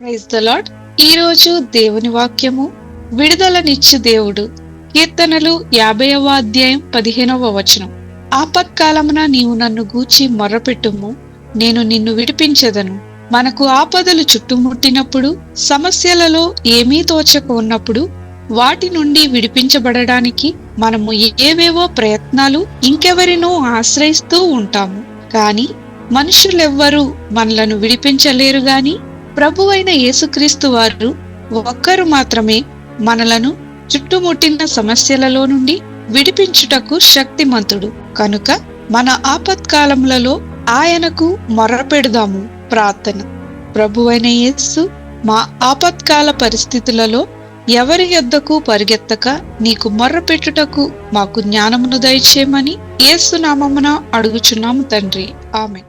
Praise the lord. ఈ రోజు దేవుని వాక్యము విడుదలనిచ్చు దేవుడు. కీర్తనలు 50వ అధ్యాయం 15వ వచనం. ఆపత్కాలమున నీవు నన్ను గూర్చి మొర్రపెట్టుము, నేను నిన్ను విడిపించెదను. మనకు ఆపదలు చుట్టుముట్టినప్పుడు, సమస్యలలో ఏమీ తోచక ఉన్నప్పుడు వాటి నుండి విడిపించబడడానికి మనము ఏవేవో ప్రయత్నాలు ఇంకెవరినో ఆశ్రయిస్తూ ఉంటాము. కాని మనుషులెవ్వరూ మనలను విడిపించలేరు గాని ప్రభువైన యేసుక్రీస్తు వారు ఒక్కరు మాత్రమే మనలను చుట్టుముట్టిన సమస్యలలో నుండి విడిపించుటకు శక్తిమంతుడు. కనుక మన ఆపత్కాలములలో ఆయనకు మొర్రపెడదాము. ప్రార్థన. ప్రభువైన యేసు, మా ఆపత్కాల పరిస్థితులలో ఎవరి యొద్దకు పరిగెత్తక నీకు మొర్రపెట్టుటకు మాకు జ్ఞానమును దయచేయమని యేసు నామమున అడుగుచున్నాము తండ్రి. ఆమేన్.